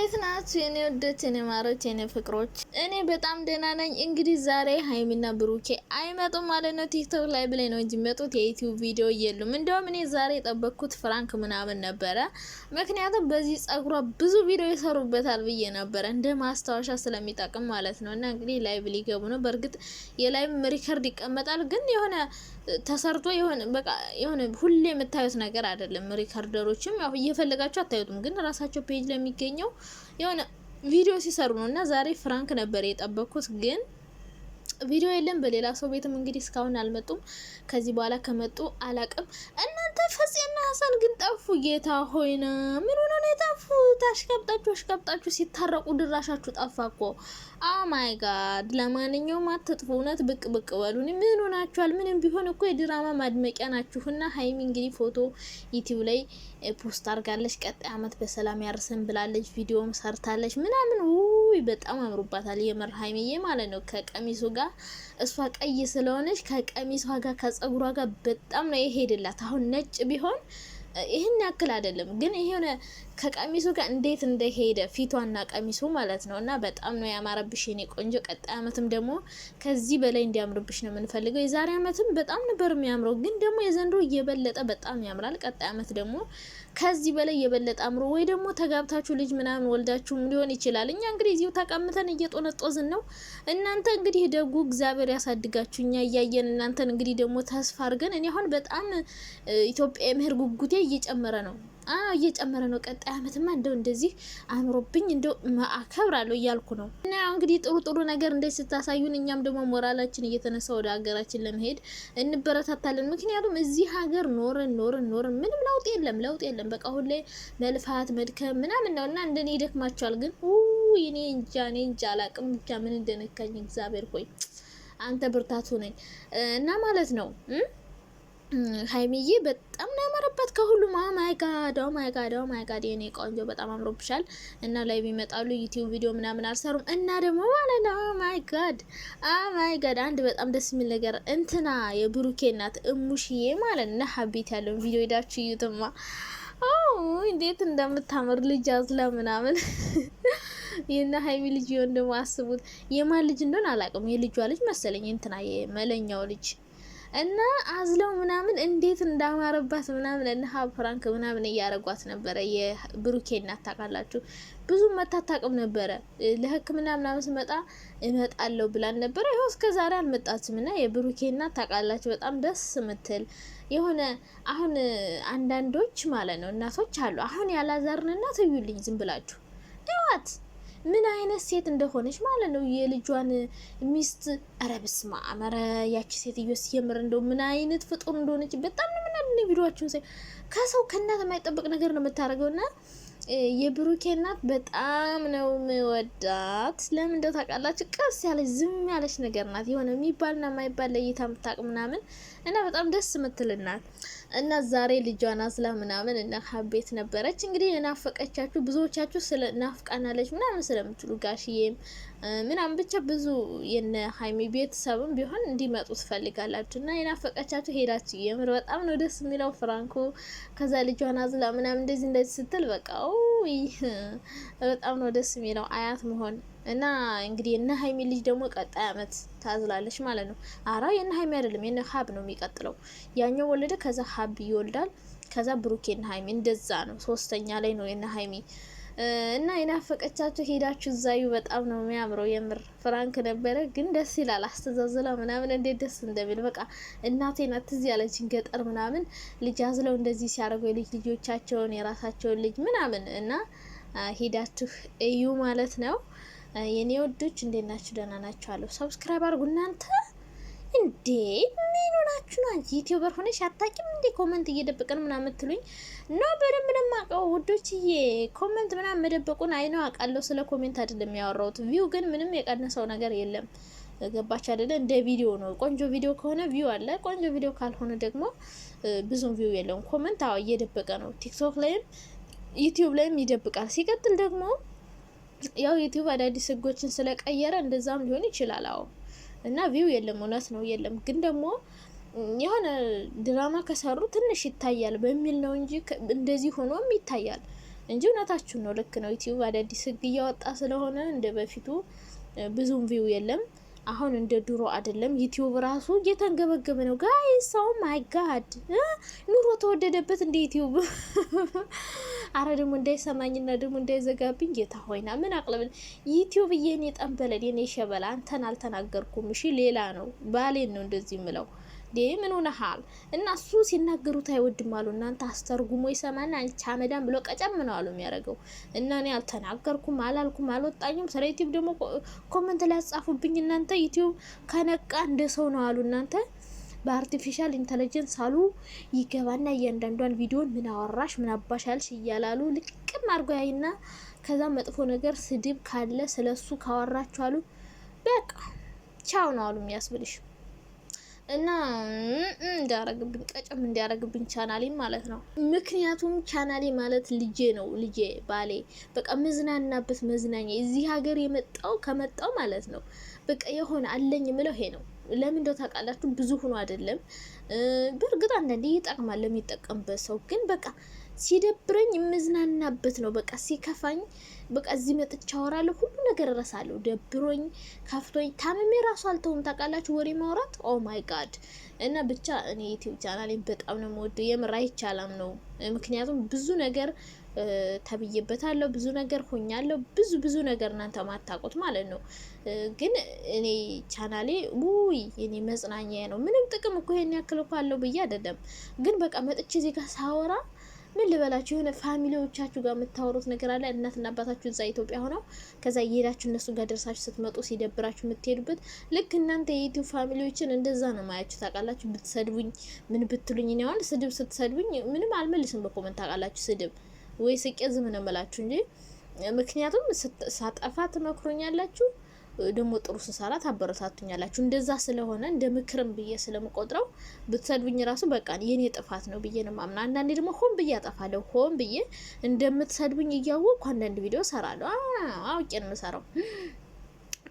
እንዴት ናችሁ የኔ ወዶች የኔ ማሮች የኔ ፍቅሮች? እኔ በጣም ደህና ነኝ። እንግዲህ ዛሬ ሀይሚና ብሩኬ አይመጡም ማለት ነው። ቲክቶክ ላይ ብላይ ነው እንጂ መጡት የዩቲዩብ ቪዲዮ የሉም። እንደውም እኔ ዛሬ የጠበቅኩት ፍራንክ ምናምን ነበረ። ምክንያቱም በዚህ ጸጉሯ ብዙ ቪዲዮ ይሰሩበታል ብዬ ነበረ እንደ ማስታወሻ ስለሚጠቅም ማለት ነው። እና እንግዲህ ላይቭ ሊገቡ ነው። በእርግጥ የላይቭ ሪከርድ ይቀመጣል፣ ግን የሆነ ተሰርቶ የሆነ ሁሌ የምታዩት ነገር አይደለም። ሪከርደሮችም ያው እየፈለጋችሁ አታዩትም፣ ግን ራሳቸው ፔጅ ለሚገኘው የሆነ ቪዲዮ ሲሰሩ ነው። እና ዛሬ ፍራንክ ነበር የጠበኩት፣ ግን ቪዲዮ የለም። በሌላ ሰው ቤትም እንግዲህ እስካሁን አልመጡም። ከዚህ በኋላ ከመጡ አላቅም። እናንተ ፈጽና ሀሰን ግን ጠፉ። ጌታ ሆይና ምን ሆነ ነው የጠፉት? አሽቀብጣችሁ ሲታረቁ ድራሻችሁ ጠፋ እኮ። ኦ ማይ ጋድ። ለማንኛውም አትጥፉ፣ እውነት ብቅ በሉኒ። ምን ሆናችኋል? ምንም ቢሆን እኮ የድራማ ማድመቂያ ናችሁና ሀይሚ እንግዲህ ፎቶ ዩቲዩብ ላይ ፖስት አድርጋለች። ቀጣይ አመት በሰላም ያርሰን ብላለች። ቪዲዮም ሰርታለች ምናምን። ውይ በጣም አምሮባታል የምር ሀይሚዬ ማለት ነው። ከቀሚሱ ጋር እሷ ቀይ ስለሆነች ከቀሚሷ ጋር ከጸጉሯ ጋር በጣም ነው የሄድላት። አሁን ነጭ ቢሆን ይህን ያክል አይደለም፣ ግን ይሄ ከቀሚሱ ጋር እንዴት እንደሄደ ፊቷና ቀሚሱ ማለት ነው። እና በጣም ነው ያማረብሽ የኔ ቆንጆ። ቀጣይ አመትም ደግሞ ከዚህ በላይ እንዲያምርብሽ ነው የምንፈልገው። የዛሬ አመትም በጣም ነበር የሚያምረው፣ ግን ደግሞ የዘንድሮ እየበለጠ በጣም ያምራል። ቀጣይ አመት ደግሞ ከዚህ በላይ የበለጠ አምሮ ወይ ደግሞ ተጋብታችሁ ልጅ ምናምን ወልዳችሁም ሊሆን ይችላል። እኛ እንግዲህ እዚሁ ተቀምጠን እየጦነጦዝን ነው። እናንተ እንግዲህ ደጉ እግዚአብሔር ያሳድጋችሁ፣ እኛ እያየን እናንተን እንግዲህ ደግሞ ተስፋ አድርገን። እኔ አሁን በጣም ኢትዮጵያ የመሄድ ጉጉቴ እየጨመረ ነው እየጨመረ ነው። ቀጣይ አመትማ እንደው እንደዚህ አምሮብኝ እንደው አከብራለሁ እያልኩ ነው። እና እንግዲህ ጥሩ ነገር እንደዚህ ስታሳዩን እኛም ደግሞ ሞራላችን እየተነሳ ወደ ሀገራችን ለመሄድ እንበረታታለን። ምክንያቱም እዚህ ሀገር ኖረን ምንም ለውጥ የለም። በቃ ሁሌ መልፋት መድከም ምናምን ነው። እና እንደኔ ይደክማቸዋል። ግን እኔ እንጃ አላቅም። ብቻ ምን እንደነካኝ እግዚአብሔር ሆይ አንተ ብርታቱ ነኝ እና ማለት ነው። ሀይሚዬ በጣም ነው ያማረባት ከሁሉም። ኦ ማይ ጋድ የኔ ቆንጆ በጣም አምሮብሻል። እና ላይ ቢመጣሉ ዩቲዩብ ቪዲዮ ምናምን አልሰሩም። እና ደግሞ ማለት ነው ኦ ማይ ጋድ አንድ በጣም ደስ የሚል ነገር እንትና የብሩኬ እናት እሙሽዬ ማለት ነው ሀቢት ያለውን ቪዲዮ ሄዳችሁ እዩትማ። እንዴት እንደምታምር ልጅ አዝላ ምናምን የና ሀይሚ ልጅ ይሆን ደግሞ አስቡት። የማን ልጅ እንደሆነ አላውቅም። የልጇ ልጅ መሰለኝ እንትና የመለኛው ልጅ እና አዝለው ምናምን እንዴት እንዳማረባት ምናምን እና ሀብ ፍራንክ ምናምን እያረጓት ነበረ። የብሩኬ እናት ታውቃላችሁ፣ ብዙ መታታቅም ነበረ። ለሕክምና ምናምን ስመጣ እመጣለሁ ብላን ነበረ። ይኸው እስከዛሬ አልመጣችም። እና የብሩኬ እናት ታውቃላችሁ በጣም ደስ ምትል የሆነ አሁን አንዳንዶች ማለት ነው እናቶች አሉ። አሁን ያላዛርን እናት እዩልኝ ዝም ብላችሁ እዋት ምን አይነት ሴት እንደሆነች ማለት ነው። የልጇን ሚስት አረብስማ አመረ ያቺ ሴትዮ ሲየምር እንደው ምን አይነት ፍጡር እንደሆነች በጣም ነው ምናምን ቪዲዮአችሁን ሳይ ከሰው ከእናት የማይጠበቅ ነገር ነው የምታደርገውና የብሩኬ እናት በጣም ነው የምወዳት። ለምን እንደው ታውቃላችሁ? ቀስ ያለች ዝም ያለች ነገር ናት። የሆነ የሚባልና የማይባል ለይታ የምታውቅ ምናምን እና በጣም ደስ የምትልናት እና ዛሬ ልጇን አዝላ ምናምን እና ሀቤት ነበረች። እንግዲህ የናፈቀቻችሁ ብዙዎቻችሁ ስለ ናፍቃናለች ምናምን ስለምትሉ ጋሽዬም ምናምን ብቻ ብዙ የነ ሀይሚ ቤተሰብም ቢሆን እንዲመጡ ትፈልጋላችሁ እና የናፈቀቻችሁ ሄዳችሁ የምር በጣም ነው ደስ የሚለው ፍራንኮ። ከዛ ልጇን አዝላ ምናምን እንደዚህ ስትል በቃ በጣም ነው ደስ የሚለው አያት መሆን። እና እንግዲህ የነ ሀይሚ ልጅ ደግሞ ቀጣይ አመት ታዝላለች ማለት ነው። አራ የነ ሀይሚ አይደለም የነ ሀብ ነው የሚቀጥለው። ያኛው ወለደ፣ ከዛ ሀብ ይወልዳል፣ ከዛ ብሩኬ እና ሀይሚ እንደዛ ነው። ሶስተኛ ላይ ነው የነ ሀይሚ እና የናፈቀቻችሁ ሄዳችሁ ዛዩ። በጣም ነው የሚያምረው የምር ፍራንክ ነበረ፣ ግን ደስ ይላል። አስተዛዝላ ምናምን እንዴት ደስ እንደሚል በቃ እናቴ ናት እዚህ ያለችን ገጠር ምናምን ልጅ አዝለው እንደዚህ ሲያደርጉ የልጅ ልጆቻቸውን የራሳቸውን ልጅ ምናምን እና ሄዳችሁ እዩ ማለት ነው። የኔ ወዶች እንዴት ናችሁ? ደህና ናችሁ አለው። ሰብስክራይብ አድርጉ እናንተ። እንዴ ምን ሆናችሁ ነው? አንቺ ዩቲዩበር ሆነሽ አታውቂም እንዴ? ኮሜንት እየደበቀን ምናምን ትሉኝ ነው። በደንብ ነው የማውቀው ውዶችዬ። ኮሜንት ምናምን መደበቁን አይነው አውቃለሁ። ስለ ኮሜንት አይደለም ያወራሁት። ቪው ግን ምንም የቀነሰው ነገር የለም። ገባች አይደለ? እንደ ቪዲዮ ነው። ቆንጆ ቪዲዮ ከሆነ ቪው አለ፣ ቆንጆ ቪዲዮ ካልሆነ ደግሞ ብዙም ቪው የለውም። ኮሜንት አዎ እየደበቀ ነው። ቲክቶክ ላይም ዩቲዩብ ላይም ይደብቃል። ሲቀጥል ደግሞ ያው ዩቲዩብ አዳዲስ ህጎችን ስለቀየረ እንደዛም ሊሆን ይችላል። አዎ እና ቪው የለም፣ እውነት ነው የለም። ግን ደግሞ የሆነ ድራማ ከሰሩ ትንሽ ይታያል በሚል ነው እንጂ እንደዚህ ሆኖም ይታያል። እንጂ እውነታችሁን ነው። ልክ ነው። ዩቲዩብ አዳዲስ ህግ እያወጣ ስለሆነ እንደ በፊቱ ብዙም ቪው የለም። አሁን እንደ ድሮ አይደለም። ዩቲዩብ ራሱ እየተንገበገበ ነው ጋይስ። ኦ ማይ ጋድ ኑሮ ተወደደበት እንደ ዩቲዩብ። አረ ደግሞ እንዳይሰማኝና ደግሞ እንዳይዘጋብኝ ጌታ ሆይና ምን አቅለብል ዩቲዩብ የኔ ጠንበለል የኔ ሸበላ አንተን አልተናገርኩም። እሺ ሌላ ነው ባሌን ነው እንደዚህ ምለው ምን ሆነሃል? እና እሱ ሲናገሩት አይወድም አሉ። እናንተ አስተርጉሞ ይሰማና አንቺ አመዳም ብሎ ቀጨም ነው አሉ የሚያደርገው። እና እኔ አልተናገርኩም አላልኩም አልወጣኝም። ስለ ዩቲዩብ ደግሞ ኮመንት ላይ ያጻፉብኝ እናንተ ዩቲዩብ ከነቃ እንደ ሰው ነው አሉ። እናንተ በአርቲፊሻል ኢንተለጀንስ አሉ ይገባና እያንዳንዷን ቪዲዮን ምን አወራሽ ምን አባሻልሽ እያላሉ ልቅም አድርጎ ያይና ከዛ መጥፎ ነገር ስድብ ካለ ስለሱ ካወራችሁ አሉ በቃ ቻው ነው አሉ የሚያስብልሽ። እና እንዲያረግብኝ ቀጨም እንዲያረግብኝ ቻናሌ ማለት ነው። ምክንያቱም ቻናሌ ማለት ልጄ ነው። ልጄ ባሌ በቃ መዝናናበት መዝናኛ እዚህ ሀገር ከመጣው ማለት ነው። በቃ የሆነ አለኝ ምለው ይሄ ነው። ለምን እንደው ታውቃላችሁ ብዙ ሆኖ አይደለም። በእርግጥ አንዳንዴ ይጠቅማል ለሚጠቀምበት ሰው። ግን በቃ ሲደብረኝ የምዝናናበት ነው። በቃ ሲከፋኝ በቃ እዚህ መጥቼ አወራለሁ። ሁሉ ነገር እረሳለሁ። ደብሮኝ ከፍቶኝ ታምሜ ራሱ አልተውም። ታውቃላችሁ ወሬ ማውራት ኦ ማይ ጋድ። እና ብቻ እኔ ዩቲዩብ ቻናሌን በጣም ነው የምወደው። የምር አይቻላም ነው። ምክንያቱም ብዙ ነገር ተብዬበታለሁ። ብዙ ነገር ሆኛለሁ። ብዙ ነገር እናንተ ማታውቁት ማለት ነው። ግን እኔ ቻናሌ እኔ መጽናኛ ነው። ምንም ጥቅም እኮ ይሄን ያክል እኮ አለው ብዬ አይደለም። ግን በቃ መጥቼ እዚህ ጋር ሳወራ ምን ልበላችሁ የሆነ ፋሚሊዎቻችሁ ጋር የምታወሩት ነገር አለ። እናትና አባታችሁ እዛ ኢትዮጵያ ሆነው ከዛ እየሄዳችሁ እነሱ ጋር ደርሳችሁ ስትመጡ ሲደብራችሁ የምትሄዱበት ልክ እናንተ የዩቲዩብ ፋሚሊዎችን እንደዛ ነው ማያችሁ። ታውቃላችሁ ብትሰድቡኝ ምን ብትሉኝ እኔ አሁን ስድብ ስትሰድቡኝ ምንም አልመልስም በኮመንት ታውቃላችሁ። ስድብ ወይ ስቄ ዝም ነው የምላችሁ እንጂ ምክንያቱም ሳጠፋ ትመክሮኛላችሁ ደግሞ ጥሩ ስሰራ ታበረታቱኛላችሁ። እንደዛ ስለሆነ እንደ ምክርም ብዬ ስለምቆጥረው ብትሰድቡኝ ራሱ በቃ የኔ ጥፋት ነው ብዬ ነው ማምና። አንዳንዴ ደግሞ ሆን ብዬ አጠፋለሁ። ሆን ብዬ እንደምትሰድቡኝ እያወቅኩ አንዳንድ ቪዲዮ ሰራለሁ። አውቄ ነው የምሰራው።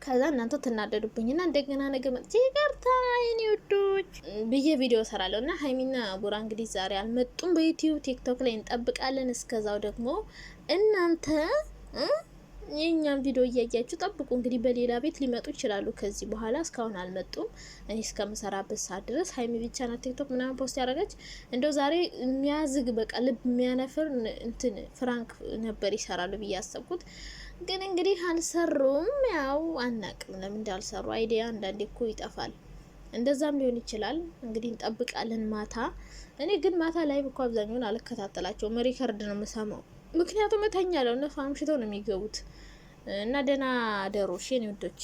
ከዛ እናንተ ትናደዱብኝና እንደገና ነገ መጥቼ ይቅርታ የኔ ውዶች ብዬ ቪዲዮ ሰራለሁ። እና ሀይሚና ቡራ እንግዲህ ዛሬ አልመጡም በዩቲዩብ ቲክቶክ ላይ እንጠብቃለን። እስከዛው ደግሞ እናንተ የኛን ቪዲዮ እያያችሁ ጠብቁ። እንግዲህ በሌላ ቤት ሊመጡ ይችላሉ ከዚህ በኋላ። እስካሁን አልመጡም። እኔ እስከምሰራበት ሰዓት ድረስ ሀይሚ ብቻ ናት ቲክቶክ ምናምን ፖስት ያደረገች። እንደው ዛሬ የሚያዝግ በቃ ልብ የሚያነፍር እንትን ፍራንክ ነበር ይሰራሉ ብዬ ያሰብኩት። ግን እንግዲህ አልሰሩም። ያው አናቅም ለምን እንዳልሰሩ። አይዲያ አንዳንዴ እኮ ይጠፋል። እንደዛም ሊሆን ይችላል። እንግዲህ እንጠብቃለን ማታ። እኔ ግን ማታ ላይ እኮ አብዛኛውን አልከታተላቸውም። ሪከርድ ነው የምሰማው። ምክንያቱም እተኛለሁ። እነሱ አምሽተው ነው የሚገቡት። እና ደህና ደሮሽ የኔ ውዶች።